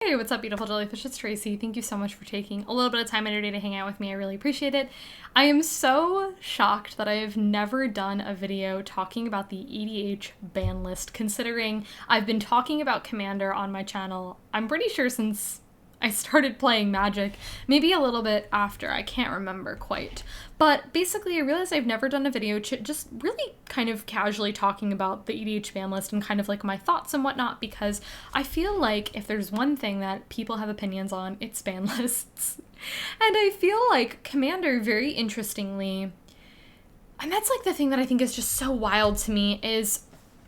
Hey, what's up, beautiful jellyfish? It's Tracy. Thank you so much for taking a little bit of time out of your day to hang out with me. I really appreciate it. I am so shocked that I have never done a video talking about the EDH ban list, considering I've been talking about Commander on my channel, I'm pretty sure since I started playing Magic, maybe a little bit after, I can't remember quite. But basically I realized I've never done a video just really kind of casually talking about the EDH ban list and kind of like my thoughts and whatnot, because I feel like if there's one thing that people have opinions on, it's ban lists. And I feel like Commander, very interestingly, and that's like the thing that I think is just so wild to me is,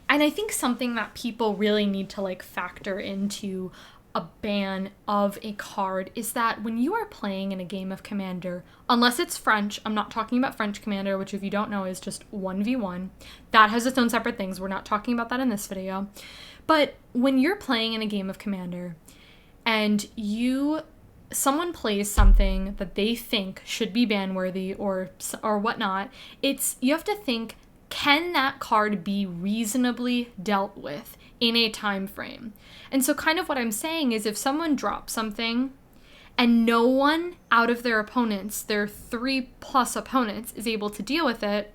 and I think something that people really need to like factor into a ban of a card is that when you are playing in a game of Commander, unless it's French, I'm not talking about French Commander, which if you don't know is just 1v1, that has its own separate things, we're not talking about that in this video, but when you're playing in a game of Commander and someone plays something that they think should be ban worthy or whatnot, you have to think, can that card be reasonably dealt with in a time frame? And so kind of what I'm saying is if someone drops something and no one out of their opponents, their 3+ opponents, is able to deal with it,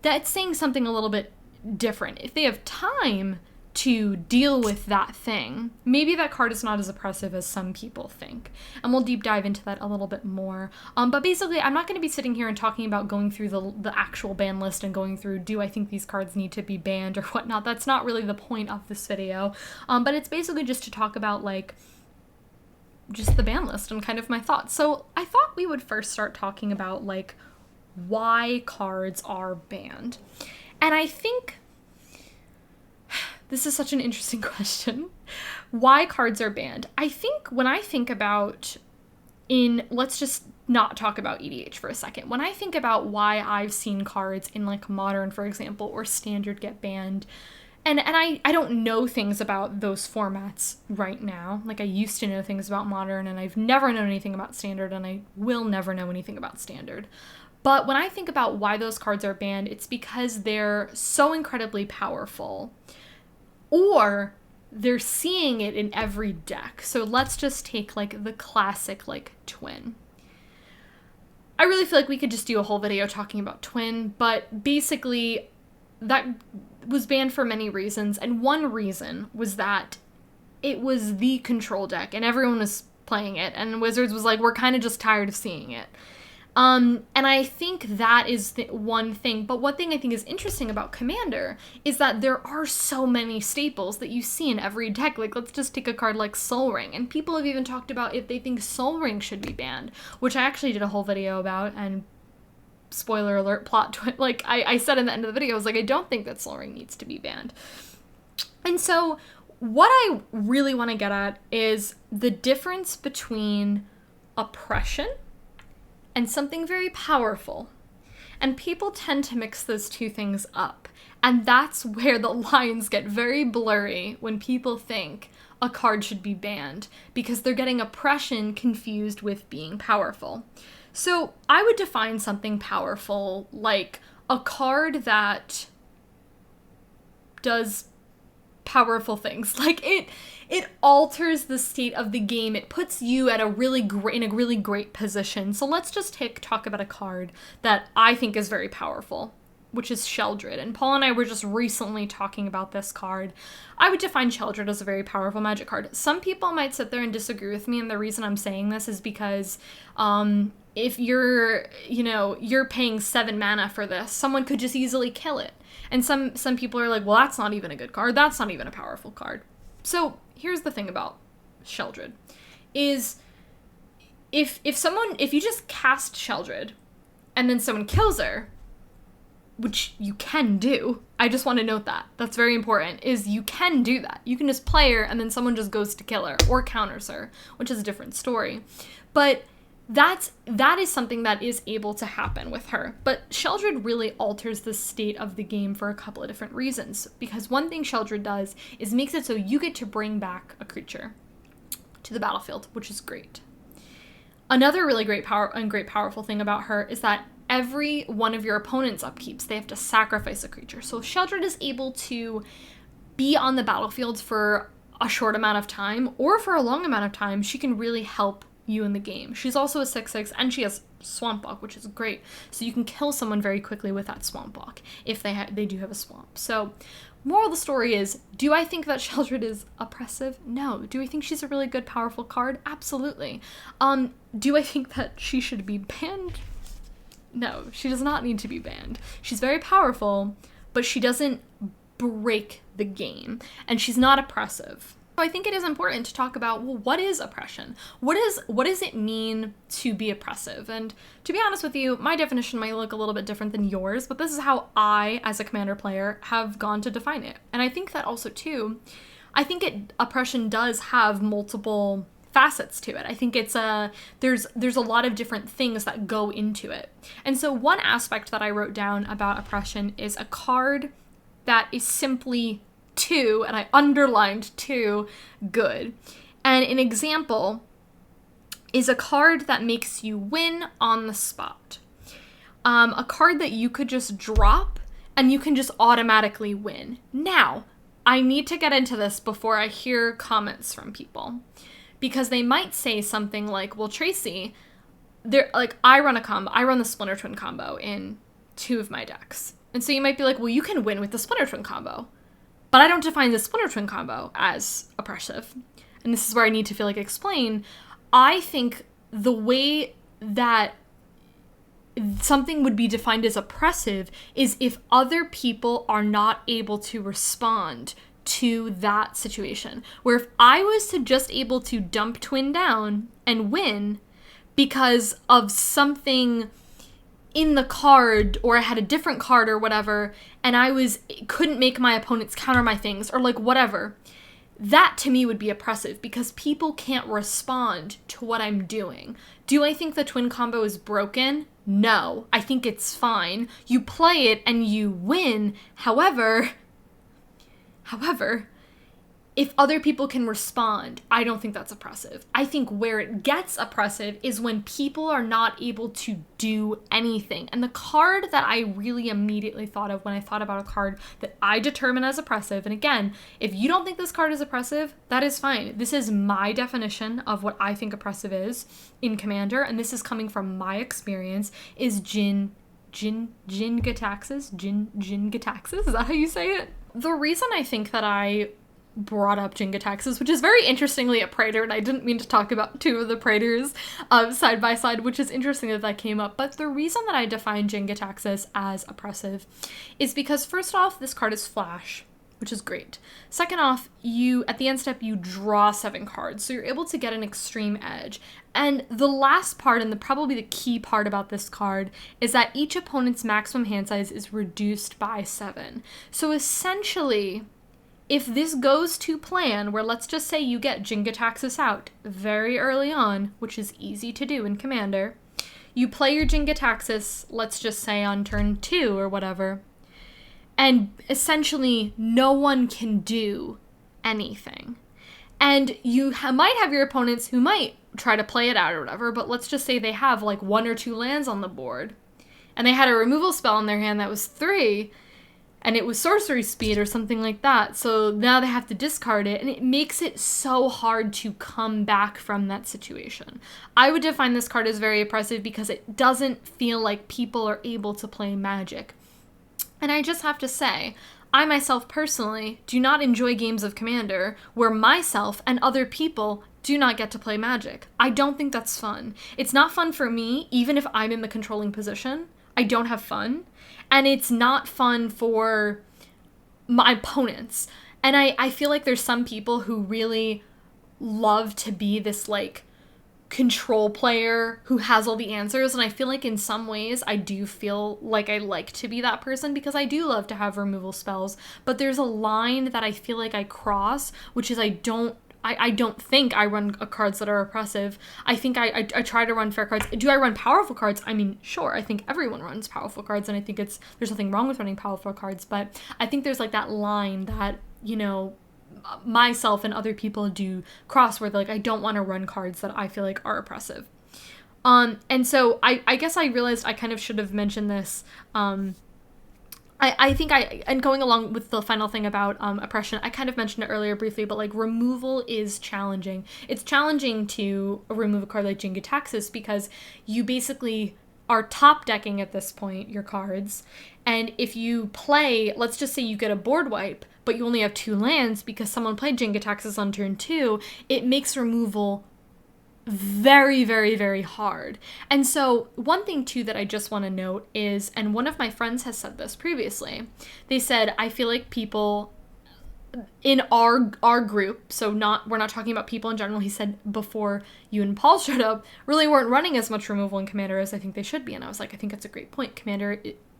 that's saying something a little bit different. If they have time to deal with that thing, maybe that card is not as oppressive as some people think. And we'll deep dive into that a little bit more. But basically, I'm not going to be sitting here and talking about going through the actual ban list and going through, do I think these cards need to be banned or whatnot. That's not really the point of this video. But it's basically just to talk about like just the ban list and kind of my thoughts. So I thought we would first start talking about like why cards are banned. And I think this is such an interesting question. Why cards are banned? I think when I think about let's just not talk about EDH for a second. When I think about why I've seen cards in like Modern, for example, or Standard get banned, and I don't know things about those formats right now. Like I used to know things about Modern, and I've never known anything about Standard, and I will never know anything about Standard. But when I think about why those cards are banned, it's because they're so incredibly powerful, or they're seeing it in every deck. So let's just take like the classic like Twin. I really feel like we could just do a whole video talking about Twin, but basically that was banned for many reasons, and one reason was that it was the control deck and everyone was playing it, and Wizards was like, we're kind of just tired of seeing it. And I think that is the one thing. But one thing I think is interesting about Commander is that there are so many staples that you see in every deck. Like, let's just take a card like Soul Ring. And people have even talked about if they think Soul Ring should be banned, which I actually did a whole video about, and spoiler alert, plot twist. Like, I said in the end of the video, I was like, I don't think that Soul Ring needs to be banned. And so what I really want to get at is the difference between oppression and something very powerful. And people tend to mix those two things up. And that's where the lines get very blurry when people think a card should be banned, because they're getting oppression confused with being powerful. So I would define something powerful like a card that does powerful things. Like it alters the state of the game. It puts you at in a really great position. So let's just talk about a card that I think is very powerful, which is Sheldred. And Paul and I were just recently talking about this card. I would define Sheldred as a very powerful Magic card. Some people might sit there and disagree with me, and the reason I'm saying this is because if you're paying 7 mana for this, someone could just easily kill it. And some people are like, well, that's not even a good card. That's not even a powerful card. So here's the thing about Sheldred, is if you just cast Sheldred and then someone kills her, which you can do, I just want to note that. That's very important, is you can do that. You can just play her and then someone just goes to kill her or counters her, which is a different story. But that is something that is able to happen with her. But Sheldred really alters the state of the game for a couple of different reasons. Because one thing Sheldred does is makes it so you get to bring back a creature to the battlefield, which is great. Another really great powerful thing about her is that every one of your opponent's upkeeps, they have to sacrifice a creature. So Sheldred is able to be on the battlefield for a short amount of time or for a long amount of time, she can really help you in the game. She's also a 6/6 and she has Swamp Walk, which is great. So you can kill someone very quickly with that Swamp Walk if they do have a swamp. So moral of the story is, do I think that Sheldred is oppressive? No. Do I think she's a really good, powerful card? Absolutely. Do I think that she should be banned? No, she does not need to be banned. She's very powerful, but she doesn't break the game, and she's not oppressive. So I think it is important to talk about, well, what is oppression? What does it mean to be oppressive? And to be honest with you, my definition might look a little bit different than yours, but this is how I, as a Commander player, have gone to define it. And I think that also, too, oppression does have multiple facets to it. I think it's there's a lot of different things that go into it. And so one aspect that I wrote down about oppression is a card that is simply too, and I underlined too, good. And an example is a card that makes you win on the spot. A card that you could just drop and you can just automatically win. Now, I need to get into this before I hear comments from people, because they might say something like, well, Tracy, I run the Splinter Twin combo in 2 of my decks. And so you might be like, well, you can win with the Splinter Twin combo. But I don't define the Splinter Twin combo as oppressive. And this is where I need to explain. I think the way that something would be defined as oppressive is if other people are not able to respond to that situation. Where if I was to just able to dump Twin down and win because of something in the card, or I had a different card or whatever, and couldn't make my opponents counter my things, or whatever, that to me would be oppressive, because people can't respond to what I'm doing. Do I think the twin combo is broken? No. I think it's fine. You play it and you win. However, if other people can respond, I don't think that's oppressive. I think where it gets oppressive is when people are not able to do anything. And the card that I really immediately thought of when I thought about a card that I determine as oppressive, and again, if you don't think this card is oppressive, that is fine. This is my definition of what I think oppressive is in Commander, and this is coming from my experience, is Jin-Gitaxias? Jin-Gitaxias? Is that how you say it? The reason I think that I brought up Jin-Gitaxias, which is very interestingly a Praetor, and I didn't mean to talk about 2 of the Praetors side by side, which is interesting that came up, but the reason that I define Jin-Gitaxias as oppressive is because, first off, this card is flash, which is great. Second off, at the end step, you draw 7 cards, so you're able to get an extreme edge. And the last part, and probably the key part about this card, is that each opponent's maximum hand size is reduced by 7. So essentially, if this goes to plan, where let's just say you get Jin-Gitaxias out very early on, which is easy to do in Commander, you play your Jin-Gitaxias, let's just say on turn 2 or whatever, and essentially no one can do anything. And you might have your opponents who might try to play it out or whatever, but let's just say they have 1 or 2 lands on the board, and they had a removal spell in their hand that was 3, and it was sorcery speed or something like that, so now they have to discard it, and it makes it so hard to come back from that situation. I would define this card as very oppressive because it doesn't feel like people are able to play Magic. And I just have to say, I myself personally do not enjoy games of Commander where myself and other people do not get to play Magic. I don't think that's fun. It's not fun for me, even if I'm in the controlling position. I don't have fun. And it's not fun for my opponents. And I feel like there's some people who really love to be this, control player who has all the answers. And I feel like in some ways I do feel like I like to be that person, because I do love to have removal spells. But there's a line that I feel like I cross, which is I don't think I run cards that are oppressive. I think I try to run fair cards. Do I run powerful cards? I mean, sure, I think everyone runs powerful cards, and I think there's nothing wrong with running powerful cards, but I think there's that line that, myself and other people do cross, where I don't want to run cards that I feel like are oppressive. And so I guess I realized I kind of should have mentioned this I think and going along with the final thing about oppression, I kind of mentioned it earlier briefly, but like removal is challenging. It's challenging to remove a card like Jingataxis because you basically are top decking at this point your cards, and if you play, let's just say you get a board wipe, but you only have 2 lands because someone played Jingataxis on turn 2, it makes removal very, very, very hard. And so one thing too that I just want to note is, and one of my friends has said this previously, they said, I feel like people in our group, so we're not talking about people in general, he said before you and Paul showed up, really weren't running as much removal in Commander as I think they should be. And I was like, I think that's a great point.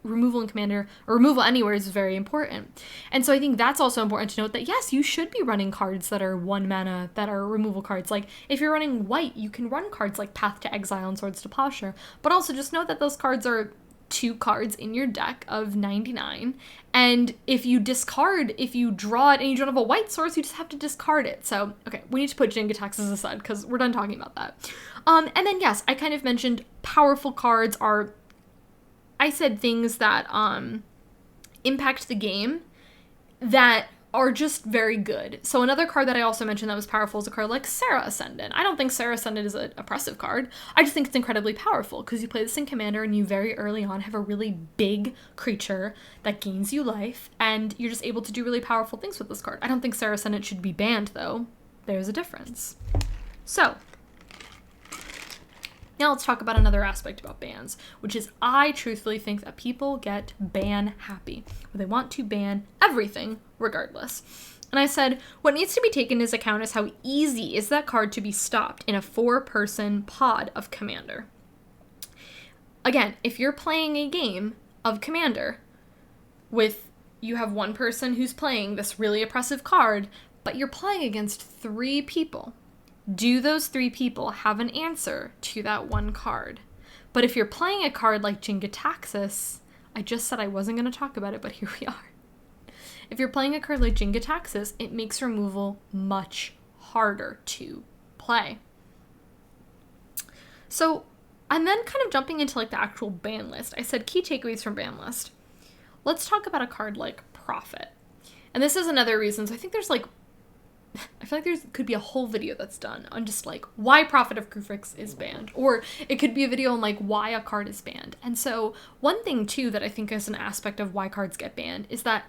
Removal in Commander, or removal anywhere, is very important. And so I think that's also important to note that yes, you should be running cards that are 1 mana, that are removal cards. Like if you're running white, you can run cards like Path to Exile and Swords to Plowshare, but also just know that those cards are 2 cards in your deck of 99, and if you draw it and you don't have a white source, you just have to discard it. So okay, we need to put Jingataxis aside because we're done talking about that. And then yes, I kind of mentioned powerful cards are, I said things that impact the game that are just very good. So another card that I also mentioned that was powerful is a card like Serra Ascendant. I don't think Serra Ascendant is an oppressive card. I just think it's incredibly powerful because you play this in Commander and you very early on have a really big creature that gains you life, and you're just able to do really powerful things with this card. I don't think Serra Ascendant should be banned, though. There's a difference. So now let's talk about another aspect about bans, which is I truthfully think that people get ban happy, where they want to ban everything regardless. And I said, what needs to be taken into account is how easy is that card to be stopped in a 4-person pod of Commander. Again, if you're playing a game of Commander with, you have 1 person who's playing this really oppressive card, but you're playing against 3 people. Do those 3 people have an answer to that 1 card? But if you're playing a card like Jingataxis, I just said I wasn't going to talk about it, but here we are. If you're playing a card like Jingataxis, it makes removal much harder to play. So, and then kind of jumping into like the actual ban list, I said key takeaways from ban list. Let's talk about a card like Prophet. And this is another reason. So I think there's like, I feel like there could be a whole video that's done on just like why Prophet of Kruphix is banned, or it could be a video on like why a card is banned. And so one thing too that I think is an aspect of why cards get banned is that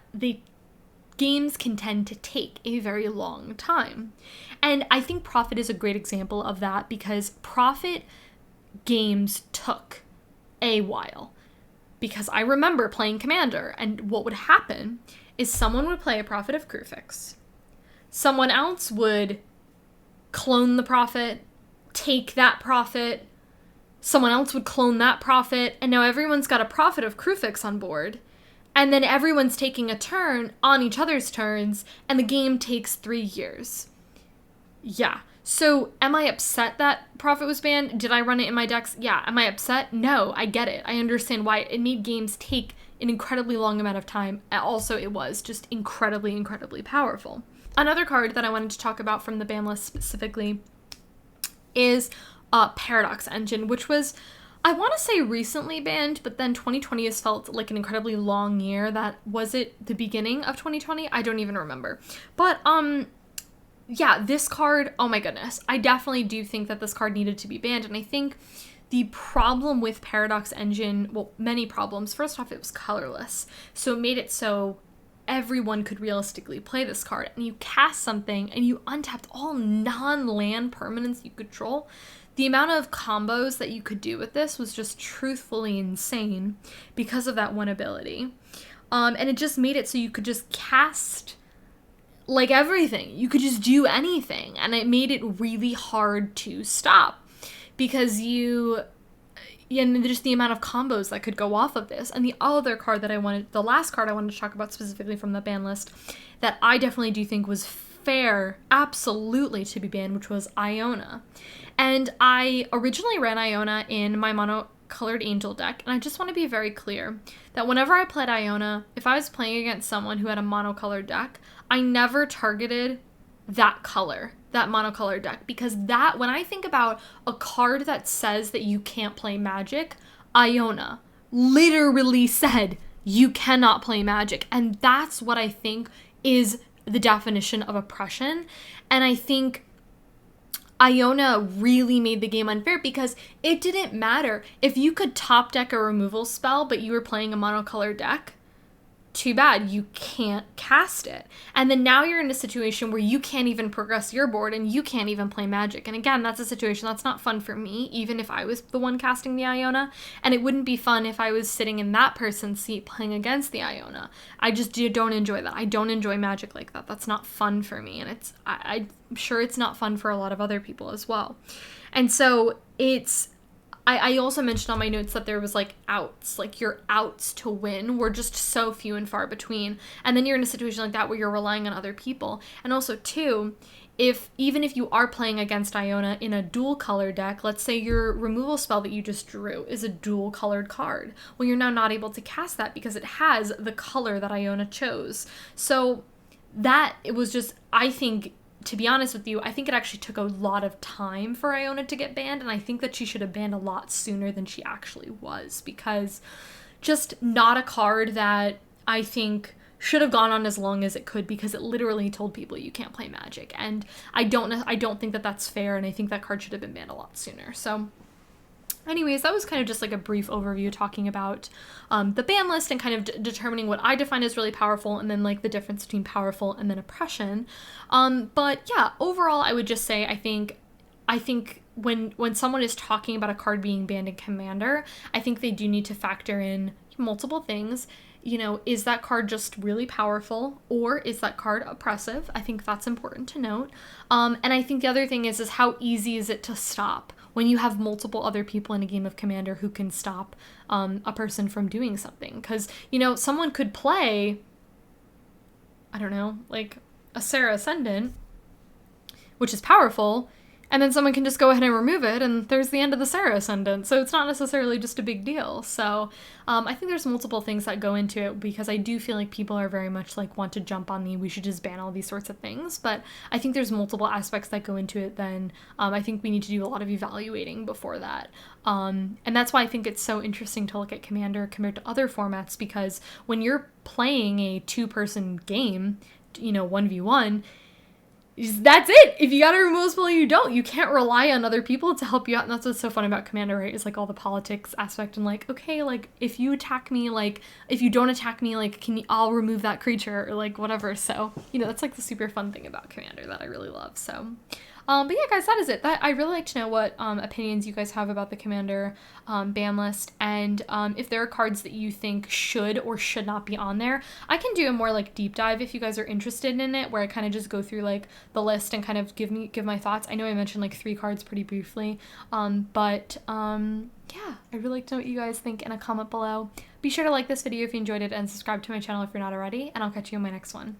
games can tend to take a very long time. And I think Prophet is a great example of that because Prophet games took a while. Because I remember playing Commander, and what would happen is someone would play a Prophet of Kruphix. Someone else would clone the Prophet, take that Prophet, someone else would clone that Prophet, and now everyone's got a Prophet of Kruphix on board, and then everyone's taking a turn on each other's turns, and the game takes 3 years. Yeah. So am I upset that Prophet was banned? Did I run it in my decks? Yeah. Am I upset? No, I get it. I understand why it made games take an incredibly long amount of time. Also, it was just incredibly, incredibly powerful. Another card that I wanted to talk about from the ban list specifically is Paradox Engine, which was, I want to say recently banned, but then 2020 has felt like an incredibly long year. Was it the beginning of 2020? I don't even remember. But yeah, this card, oh my goodness. I definitely do think that this card needed to be banned, and I think the problem with Paradox Engine, well, many problems. First off, it was colorless, so it made it so everyone could realistically play this card, and you cast something and you untapped all non-land permanents you control. The amount of combos that you could do with this was just truthfully insane because of that one ability. And it just made it so you could just cast like everything. You could just do anything, and it made it really hard to stop because and just the amount of combos that could go off of this. And the last card I wanted to talk about specifically from the ban list that I definitely do think was fair, absolutely, to be banned, which was Iona. And I originally ran Iona in my mono-colored Angel deck, and I just want to be very clear that whenever I played Iona, if I was playing against someone who had a mono-colored deck, I never targeted that color, that monocolored deck, because when I think about a card that says that you can't play Magic, Iona literally said you cannot play Magic. And that's what I think is the definition of oppression. And I think Iona really made the game unfair because it didn't matter. If you could top deck a removal spell, but you were playing a monocolor deck, too bad, you can't cast it. And then now you're in a situation where you can't even progress your board and you can't even play Magic. And again, that's a situation that's not fun for me, even if I was the one casting the Iona. And it wouldn't be fun if I was sitting in that person's seat playing against the Iona. I just don't enjoy that. I don't enjoy Magic like that. That's not fun for me. And I'm sure it's not fun for a lot of other people as well. And so I also mentioned on my notes that there was like outs, like your outs to win were just so few and far between. And then you're in a situation like that where you're relying on other people. And also too, even if you are playing against Iona in a dual color deck, let's say your removal spell that you just drew is a dual colored card. Well, you're now not able to cast that because it has the color that Iona chose. So that, it was just, I think, to be honest with you, I think it actually took a lot of time for Iona to get banned, and I think that she should have banned a lot sooner than she actually was, because just not a card that I think should have gone on as long as it could, because it literally told people you can't play Magic, and I don't think that that's fair, and I think that card should have been banned a lot sooner. So anyways, that was kind of just like a brief overview talking about the ban list and kind of determining what I define as really powerful, and then like the difference between powerful and then oppression. But yeah, overall, I would just say I think when someone is talking about a card being banned in Commander, I think they do need to factor in multiple things. You know, is that card just really powerful, or is that card oppressive? I think that's important to note. And I think the other thing is how easy is it to stop when you have multiple other people in a game of Commander who can stop a person from doing something. Because, you know, someone could play, I don't know, like a Serra Ascendant, which is powerful, and then someone can just go ahead and remove it, and there's the end of the Serra Ascendant. So it's not necessarily just a big deal. So I think there's multiple things that go into it, because I do feel like people are very much like want to jump on we should just ban all these sorts of things. But I think there's multiple aspects that go into it. Then I think we need to do a lot of evaluating before that. And that's why I think it's so interesting to look at Commander compared to other formats, because when you're playing a 2-person game, you know, 1v1, that's it. If you got a removal spell, you don't. You can't rely on other people to help you out. And that's what's so fun about Commander, right? Is like all the politics aspect, and like, okay, like if you attack me, like if you don't attack me, like I'll remove that creature, or like whatever. So, you know, that's like the super fun thing about Commander that I really love. So but yeah, guys, that is it. I really like to know what opinions you guys have about the Commander ban list, and if there are cards that you think should or should not be on there. I can do a more like deep dive if you guys are interested in it, where I kind of just go through like the list and kind of give my thoughts. I know I mentioned like 3 cards pretty briefly, but yeah, I'd really like to know what you guys think in a comment below. Be sure to like this video if you enjoyed it, and subscribe to my channel if you're not already, and I'll catch you in my next one.